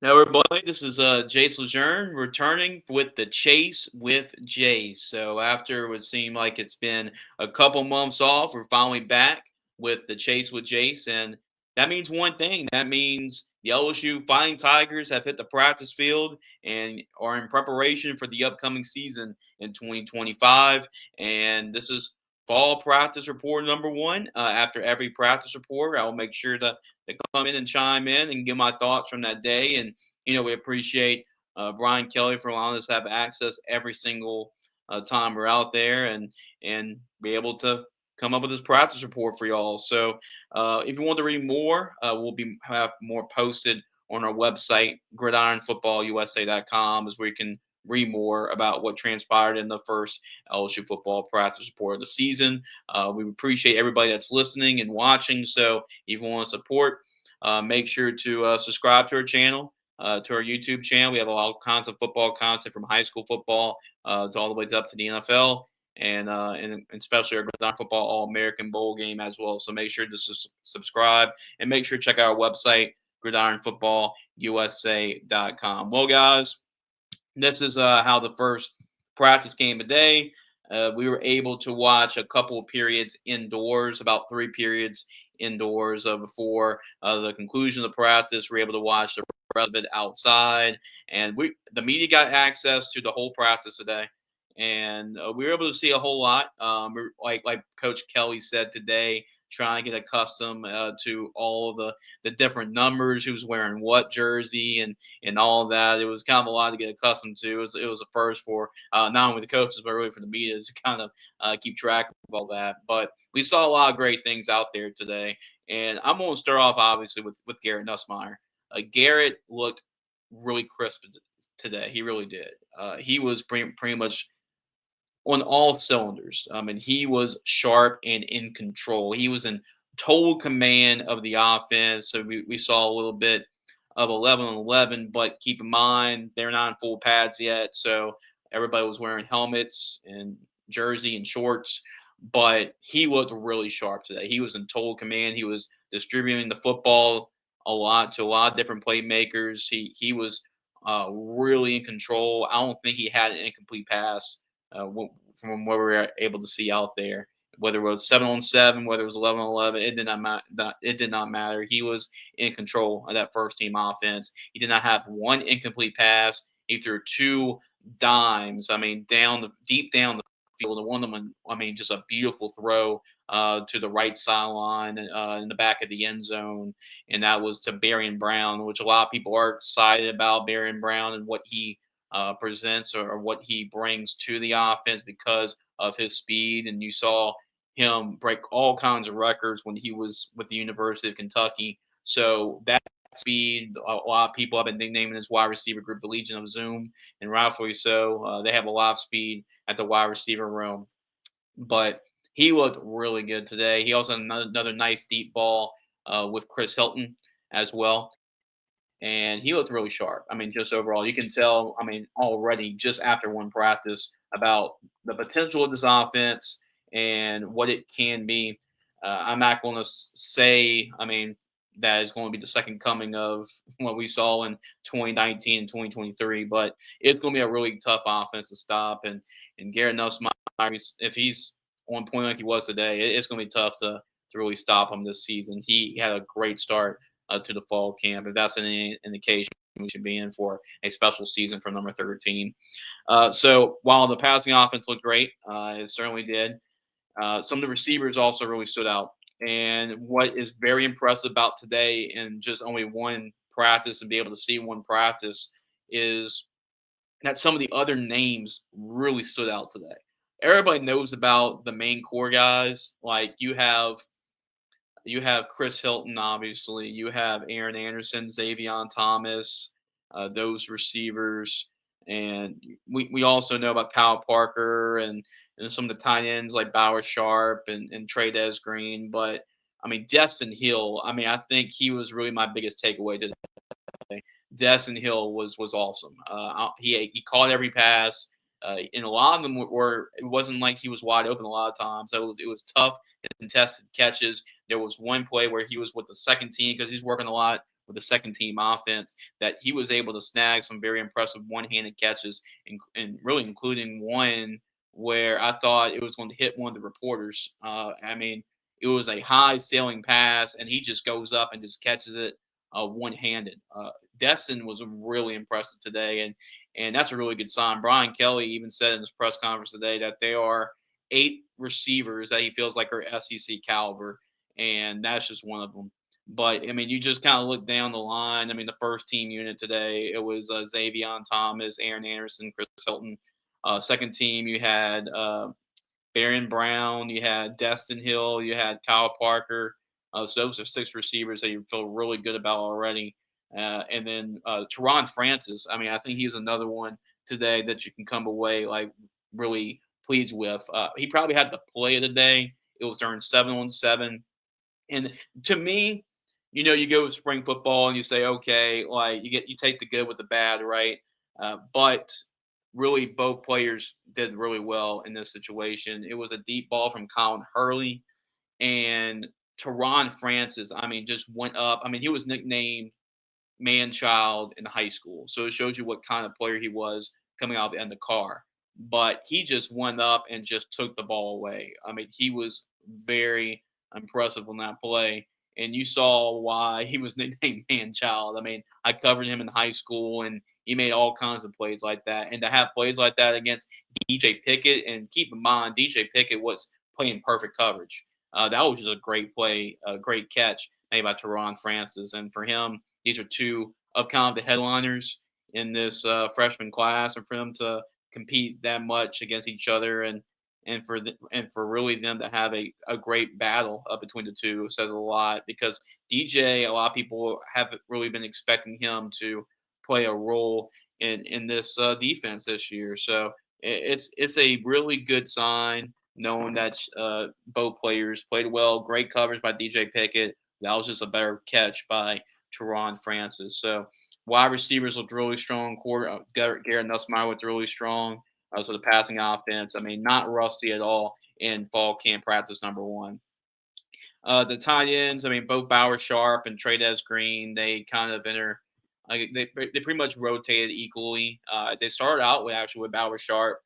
Now, everybody, this is Jace Lejeune returning with the Chase with Jace. So, after what seemed like it's been a couple months off, we're finally back with the Chase with Jace. And that means one thing that means the LSU Fighting Tigers have hit the practice field and are in preparation for the upcoming season in 2025. And this is fall practice report number one. After every practice report, I will make sure to come in and chime in and give my thoughts from that day. And we appreciate Brian Kelly for allowing us to have access every single time we're out there and be able to come up with this practice report for y'all. So if you want to read more, we'll be have more posted on our website, gridironfootballusa.com, is where you can read more about what transpired in the first LSU football practice report of the season. We appreciate everybody that's listening and watching. So if you want to support, make sure to subscribe to our channel, to our YouTube channel. We have a lot of kinds of football content from high school football to all the way up to the NFL. And especially our Gridiron Football All American Bowl game as well. So make sure to subscribe and make sure to check out our website, gridironfootballusa.com. Well, guys, this is how the first practice came today. We were able to watch a couple of periods indoors, about three periods indoors before the conclusion of the practice. We were able to watch the rest of it outside, and the media got access to the whole practice today, and we were able to see a whole lot. Like Coach Kelly said today, trying to get accustomed to all of the different numbers, who's wearing what jersey, and all of that. It was kind of a lot to get accustomed to. It was a first for not only the coaches, but really for the media to kind of keep track of all that. But we saw a lot of great things out there today. And I'm going to start off, obviously, with Garrett Nussmeier. Garrett looked really crisp today. He really did. He was pretty much on all cylinders. I mean, he was sharp and in control. He was in total command of the offense. So we saw a little bit of 11 on 11, but keep in mind, they're not in full pads yet. So everybody was wearing helmets and jersey and shorts, but he looked really sharp today. He was in total command. He was distributing the football a lot to a lot of different playmakers. He was really in control. I don't think he had an incomplete pass uh, from what we were able to see out there. Whether it was 7 on 7, whether it was 11 on 11, it did not matter. He was in control of that first team offense. He did not have one incomplete pass. He threw two dimes. I mean, deep down the field, and one of them, I mean, just a beautiful throw to the right sideline in the back of the end zone, and that was to Barry Brown, which a lot of people are excited about Barry Brown and what he presents or what he brings to the offense because of his speed. And you saw him break all kinds of records when he was with the University of Kentucky. So that speed, a lot of people have been nicknaming his wide receiver group the Legion of Zoom, and rightfully so. They have a lot of speed at the wide receiver room, but he looked really good today. He also had another nice deep ball with Chris Hilton as well, and he looked really sharp. I mean, just overall, you can tell. I mean, already just after one practice about the potential of this offense and what it can be. I'm not going to say, I mean, that is going to be the second coming of what we saw in 2019 and 2023, but it's going to be a really tough offense to stop. And Garrett Nussmeier, if he's on point like he was today, it's going to be tough to really stop him this season. He had a great start to the fall camp. If that's any indication, we should be in for a special season for number 13. So while the passing offense looked great, it certainly did. Some of the receivers also really stood out. And what is very impressive about today and just only one practice and be able to see one practice is that some of the other names really stood out today. Everybody knows about the main core guys. Like you have Chris Hilton, obviously. You have Aaron Anderson, Xavier Thomas, those receivers. And we also know about Kyle Parker and some of the tight ends like Bauer Sharp and Trey Green. But, I mean, Destin Hill, I mean, I think he was really my biggest takeaway today. Destin Hill was awesome. He caught every pass, and a lot of them were. It wasn't like he was wide open a lot of times. So it was tough contested catches. There was one play where he was with the second team because he's working a lot with the second team offense that he was able to snag some very impressive one-handed catches, and really including one where I thought it was going to hit one of the reporters. I mean, it was a high sailing pass, and he just goes up and just catches it one-handed. Destin was really impressive today, and that's a really good sign. Brian Kelly even said in his press conference today that there are 8 receivers that he feels like are SEC caliber, and that's just one of them. But I mean, you just kind of look down the line. I mean, the first team unit today, it was Xavion Thomas, Aaron Anderson, Chris Hilton. Second team, you had Baron Brown, you had Destin Hill, you had Kyle Parker. So those are 6 receivers that you feel really good about already. And then Teron Francis. I mean, I think he's another one today that you can come away like really pleased with. He probably had the play of the day. It was during 7-on-7. And to me, you go with spring football and you say, okay, like you take the good with the bad, right? But really, both players did really well in this situation. It was a deep ball from Colin Hurley and Teron Francis. I mean, just went up. I mean, he was nicknamed man child in high school. So it shows you what kind of player he was coming out of the end of the car. But he just went up and just took the ball away. I mean, he was very impressive on that play. And you saw why he was nicknamed man child. I mean, I covered him in high school and he made all kinds of plays like that. And to have plays like that against DJ Pickett, and keep in mind, DJ Pickett was playing perfect coverage. That was just a great play, a great catch made by Teron Francis. And for him, these are two of kind of the headliners in this freshman class, and for them to compete that much against each other, and for really them to have a great battle between the two says a lot, because DJ, a lot of people haven't really been expecting him to play a role in this defense this year. So it's a really good sign knowing that both players played well. Great coverage by DJ Pickett. That was just a better catch by Teron Francis. So wide receivers looked really strong. Garrett Nussmeyer looked really strong. So the passing offense, I mean, not rusty at all in fall camp practice number one. The tight ends, I mean, both Bauer Sharp and Trades Green, they kind of enter. They pretty much rotated equally. They started out with actually with Bauer Sharp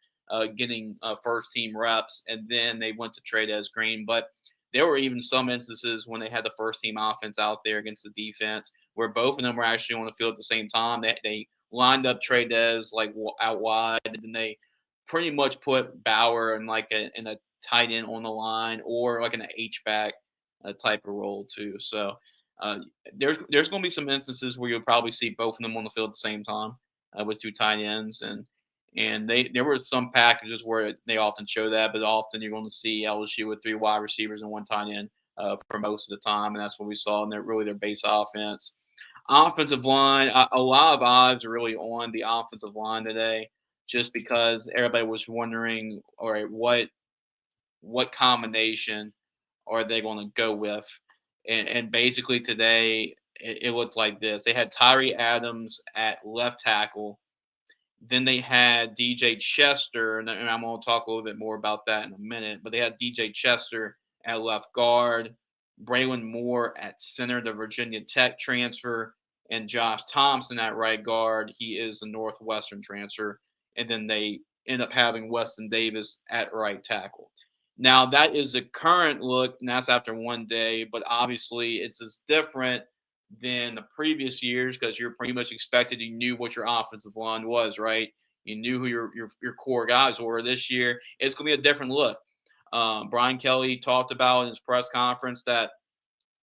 getting first team reps, and then they went to Trades Green. But there were even some instances when they had the first team offense out there against the defense where both of them were actually on the field at the same time. They lined up Trades like out wide, and then they pretty much put Bauer in a tight end on the line, or like in an H back type of role too. So uh, there's going to be some instances where you'll probably see both of them on the field at the same time with two tight ends, and there were some packages where they often show that, but often you're going to see LSU with 3 wide receivers and one tight end for most of the time, and that's what we saw in their base offense. Offensive line, a lot of eyes are really on the offensive line today, just because everybody was wondering, all right, what combination are they going to go with? And basically today, it looked like this. They had Tyree Adams at left tackle. Then they had DJ Chester, and I'm going to talk a little bit more about that in a minute. But they had DJ Chester at left guard, Braylon Moore at center, the Virginia Tech transfer, and Josh Thompson at right guard. He is the Northwestern transfer. And then they end up having Weston Davis at right tackle. Now, that is the current look, and that's after one day, but obviously it's as different than the previous years because you're pretty much expected, you knew what your offensive line was, right? You knew who your core guys were. This year, it's going to be a different look. Brian Kelly talked about in his press conference that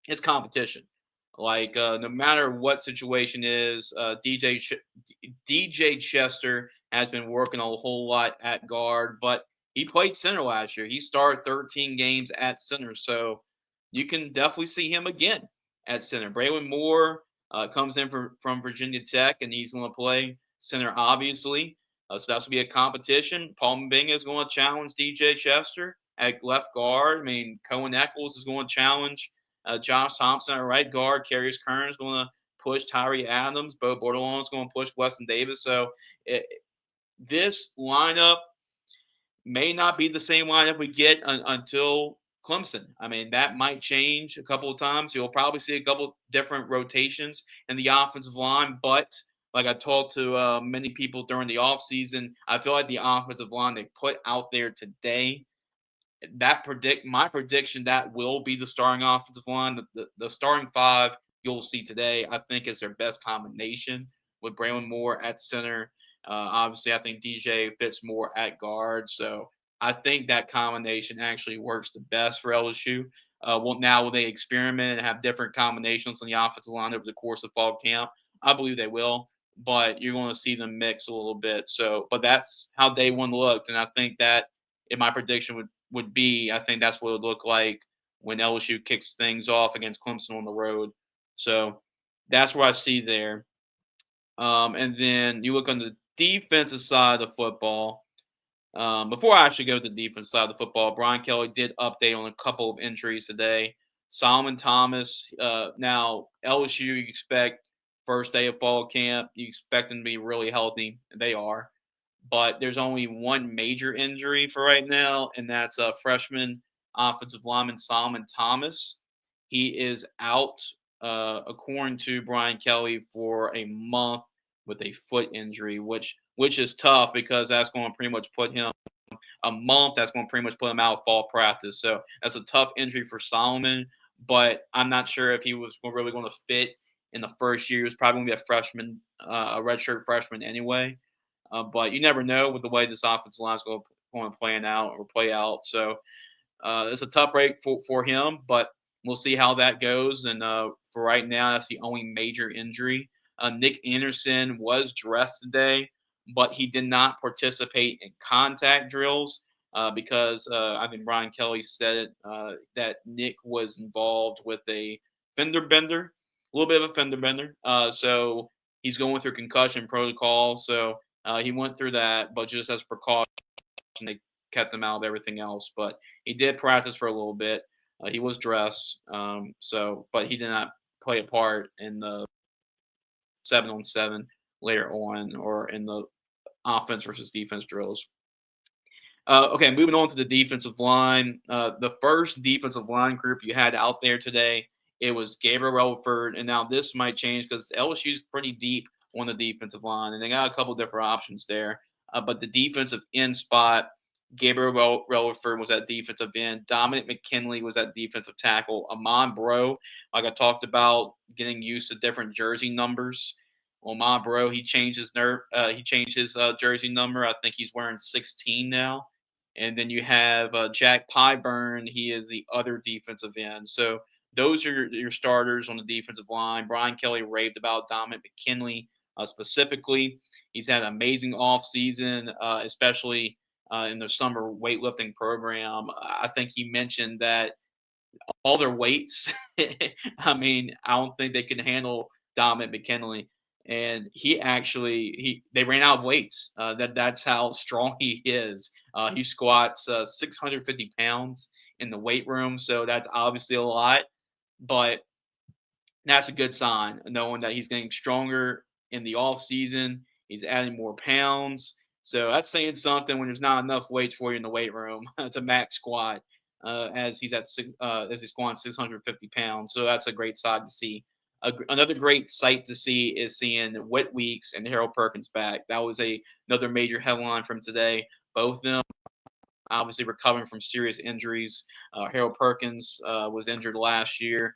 it's competition. Like no matter what situation is, DJ Chester has been working a whole lot at guard, but he played center last year. He started 13 games at center, so you can definitely see him again at center. Braylon Moore comes in from Virginia Tech, and he's going to play center, obviously. So that's going to be a competition. Paul Mbinga is going to challenge DJ Chester at left guard. I mean, Cohen Eccles is going to challenge Josh Thompson at right guard. Carius Kern is going to push Tyree Adams. Bo Bordelon is going to push Weston Davis. So this lineup may not be the same lineup we get until Clemson. I mean, that might change a couple of times. You'll probably see a couple different rotations in the offensive line, but like I talked to many people during the offseason, I feel like the offensive line they put out there today that predict my prediction that will be the starting offensive line. The starting five you'll see today, I think, is their best combination with Braylon Moore at center. Obviously, I think DJ fits more at guard. So I think that combination actually works the best for LSU. Well, now will they experiment and have different combinations on the offensive line over the course of fall camp? I believe they will, but you're going to see them mix a little bit. So, but that's how day one looked, and I think that in my prediction would be I think that's what it would look like when LSU kicks things off against Clemson on the road. So that's what I see there. And then you look on the defensive side of the football. Before I actually go to the defense side of the football, Brian Kelly did update on a couple of injuries today. Solomon Thomas. Now LSU, you expect first day of fall camp, you expect them to be really healthy. They are, but there's only one major injury for right now, and that's a freshman offensive lineman Solomon Thomas. He is out, according to Brian Kelly, for a month with a foot injury, which is tough because that's going to pretty much put him a month. That's going to pretty much put him out of fall practice. So that's a tough injury for Solomon. But I'm not sure if he was really going to fit in the first year. He was probably going to be a freshman, a redshirt freshman anyway. But you never know with the way this offensive line is going to plan out or play out. So it's a tough break for him, but we'll see how that goes. And for right now, that's the only major injury. Nick Anderson was dressed today, but he did not participate in contact drills because I think Brian Kelly said it, that Nick was involved with a fender bender, a little bit of a fender bender. So he's going through concussion protocol. So he went through that, but just as precaution, they kept him out of everything else. But he did practice for a little bit. He was dressed, but he did not play a part in the 7-on-7 later on or in the offense versus defense drills. Okay, moving on to the defensive line. The first defensive line group you had out there today, it was Gabriel Relford, and now this might change because LSU's pretty deep on the defensive line, and they got a couple different options there. But the defensive end spot, Gabriel Relford was at defensive end. Dominic McKinley was at defensive tackle. Amon Bro, like I talked about, getting used to different jersey numbers. Well, my bro, he changed his jersey number. I think he's wearing 16 now. And then you have Jack Pyburn. He is the other defensive end. So those are your starters on the defensive line. Brian Kelly raved about Dominic McKinley specifically. He's had an amazing offseason, especially in the summer weightlifting program. I think he mentioned that all their weights. I mean, I don't think they can handle Dominic McKinley. And he actually they ran out of weights. That's how strong he is. He squats 650 pounds in the weight room, so that's obviously a lot. But that's a good sign, knowing that he's getting stronger in the off season. He's adding more pounds. So that's saying something when there's not enough weights for you in the weight room to max squat, as he's squatting 650 pounds. So that's a great side to see. Another great sight to see is seeing Whit Weeks and Harold Perkins back. That was another major headline from today. Both of them obviously recovering from serious injuries. Harold Perkins was injured last year.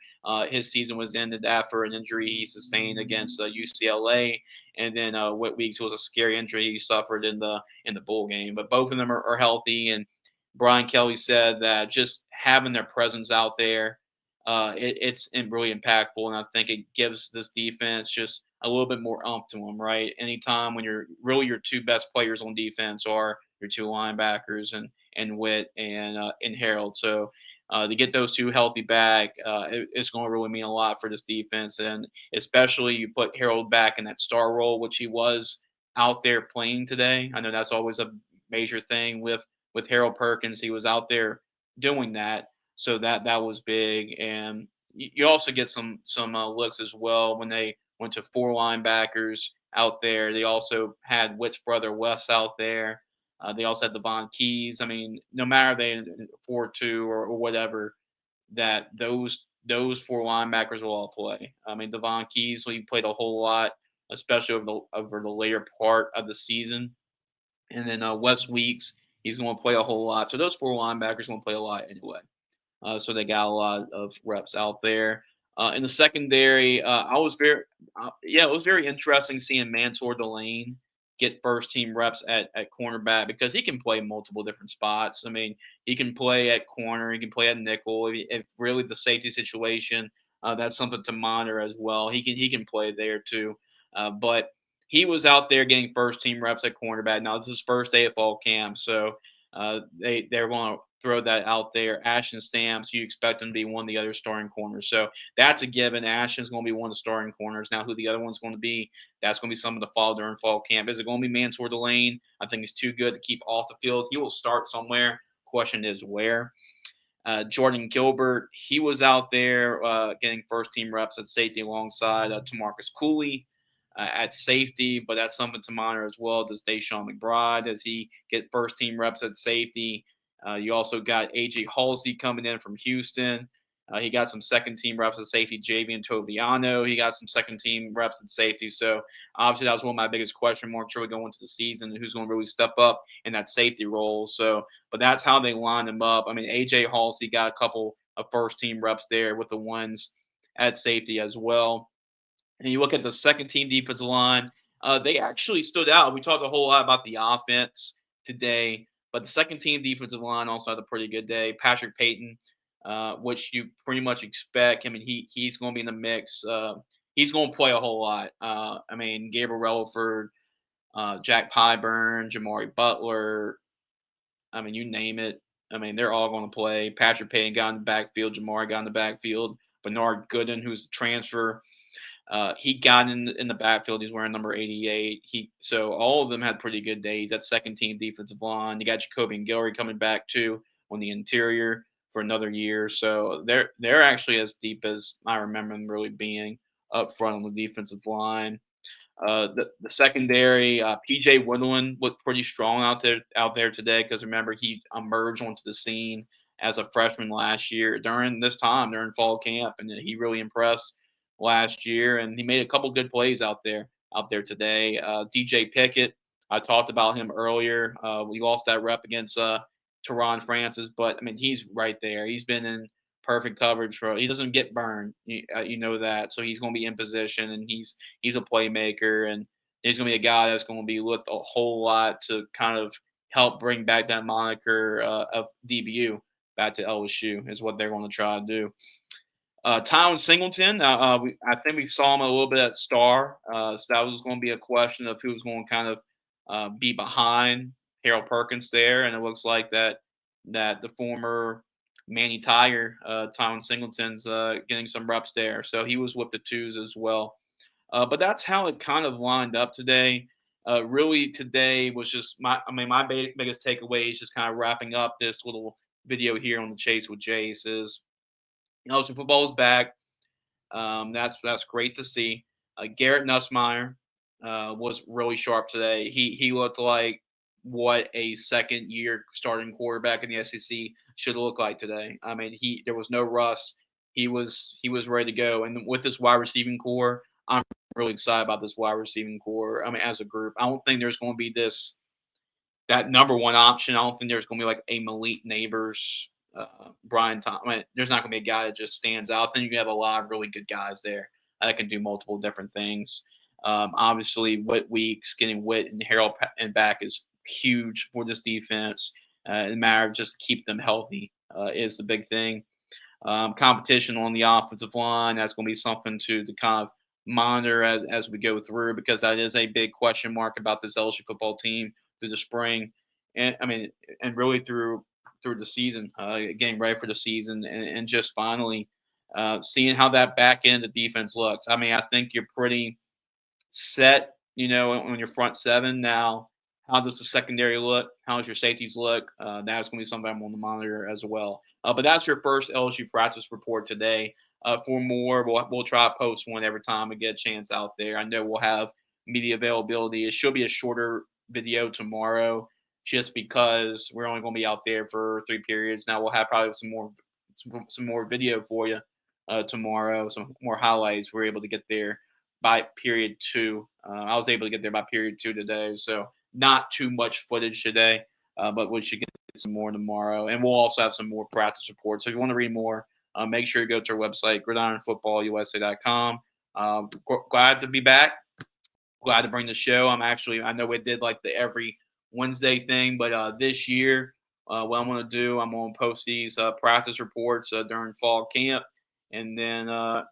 His season was ended after an injury he sustained against UCLA, and then Whit Weeks was a scary injury he suffered in the bowl game. But both of them are healthy, and Brian Kelly said that just having their presence out there, it's really impactful, and I think it gives this defense just a little bit more umph to them. Right, anytime when your two best players on defense are your two linebackers and Witt and Harold. So to get those two healthy back, it's going to really mean a lot for this defense, and especially you put Harold back in that star role, which he was out there playing today. I know that's always a major thing with Harold Perkins. He was out there doing that, so that was big, and you also get some looks as well when they went to four linebackers out there. They also had Witt's brother Wes out there. They also had Devon Keys. I mean, no matter they 4-2 or whatever, that those four linebackers will all play. I mean, Devon Keys, he played a whole lot, especially over the later part of the season. And then Wes Weeks, he's going to play a whole lot. So those four linebackers going to play a lot anyway. So they got a lot of reps out there. In the secondary, yeah, it was very interesting seeing Mansour Delane get first team reps at cornerback because he can play multiple different spots. I mean, he can play at corner, he can play at nickel. If really the safety situation, that's something to monitor as well. He can play there too. But he was out there getting first team reps at cornerback. Now this is his first day of fall camp, so they're going to throw that out there. Ashton Stamps, you expect him to be one of the other starting corners. So that's a given. Ashton's going to be one of the starting corners. Now, who the other one's going to be, that's going to be something to follow during fall camp. Is it going to be Mansour Delane? I think he's too good to keep off the field. He will start somewhere. Question is where. Jordan Gilbert, he was out there getting first team reps at safety alongside Tamarcus Cooley at safety, but that's something to monitor as well. Does Deshaun McBride, does he get first team reps at safety? You also got AJ Halsey coming in from Houston. He got some second team reps at safety. Javian Toviano, he got some second team reps at safety. So obviously that was one of my biggest question marks really going into the season, who's going to really step up in that safety role. So, but that's how they line him up. I mean, AJ Halsey got a couple of first team reps there with the ones at safety as well. And you look at the second team defensive line, they actually stood out. We talked a whole lot about the offense today, but the second team defensive line also had a pretty good day. Patrick Payton, which you pretty much expect. I mean, he's going to be in the mix. He's going to play a whole lot. I mean, Gabriel Relaford, Jack Pyburn, Jamari Butler. I mean, you name it. I mean, they're all going to play. Patrick Payton got in the backfield. Jamari got in the backfield. Bernard Gooden, who's a transfer, he got in the backfield. He's wearing number 88. So all of them had pretty good days. That second team defensive line. You got Jacoby and Guillory coming back too on the interior for another year. So they're actually as deep as I remember them really being up front on the defensive line. The secondary, PJ Woodland looked pretty strong out there today because remember he emerged onto the scene as a freshman last year during fall camp, and he really impressed last year, and he made a couple good plays out there today. DJ Pickett, I talked about him earlier. We lost that rep against Teron Francis, but I mean he's right there. He's been in perfect coverage for. He doesn't get burned. You know that, so he's going to be in position, and he's a playmaker, and he's going to be a guy that's going to be looked a whole lot to kind of help bring back that moniker of DBU back to LSU is what they're going to try to do. Tyron Singleton, I think we saw him a little bit at Star, so that was going to be a question of who was going to kind of be behind Harold Perkins there, and it looks like that the former Manny Tiger, Tyron Singleton's getting some reps there, so he was with the twos as well. But that's how it kind of lined up today. Really, today was just my biggest takeaway is just kind of wrapping up this little video here on the Chase with Jace is LSU football is back. That's great to see. Garrett Nussmeier was really sharp today. He looked like what a second year starting quarterback in the SEC should look like today. I mean, there was no rust. He was ready to go. And with this wide receiving core, I'm really excited about this wide receiving core. I mean, as a group, I don't think there's going to be that number one option. I don't think there's going to be like a Malik Neighbors, Brian Tom. I mean, there's not going to be a guy that just stands out. Then you have a lot of really good guys there that can do multiple different things. Obviously, Whit Weeks getting Whit and Harold and back is huge for this defense. In a matter of just keep them healthy is the big thing. Competition on the offensive line, that's going to be something to kind of monitor as we go through because that is a big question mark about this LSU football team through the spring, and I mean, and really through the season, getting ready for the season, and just finally seeing how that back end of the defense looks. I mean, I think you're pretty set, on your front seven. Now, how does the secondary look? How does your safeties look? That's going to be something I'm going to monitor as well. But that's your first LSU practice report today. For more, we'll try to post one every time we get a chance out there. I know we'll have media availability. It should be a shorter video tomorrow, just because we're only going to be out there for 3 periods. Now we'll have probably some more video for you tomorrow, some more highlights. We're able to get there by period two. I was able to get there by period two today, so not too much footage today, but we should get some more tomorrow, and we'll also have some more practice reports. So if you want to read more, make sure you go to our website, gridironfootballusa.com. Glad to be back. Glad to bring the show. I know we did like the every Wednesday thing, but this year, what I'm going to do, I'm going to post these practice reports during fall camp. And then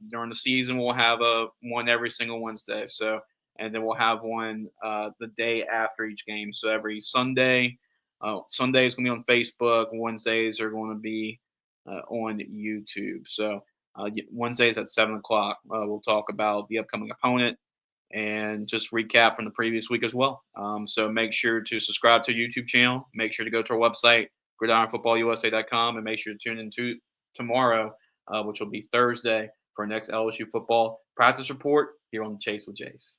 during the season, we'll have one every single Wednesday. So, and then we'll have one the day after each game. So every Sunday, Sunday is going to be on Facebook. Wednesdays are going to be on YouTube. So Wednesdays at 7 o'clock, we'll talk about the upcoming opponent and just recap from the previous week as well. So make sure to subscribe to our YouTube channel. Make sure to go to our website, gridironfootballusa.com, and make sure to tune in to tomorrow, which will be Thursday, for our next LSU football practice report here on the Chase with Jace.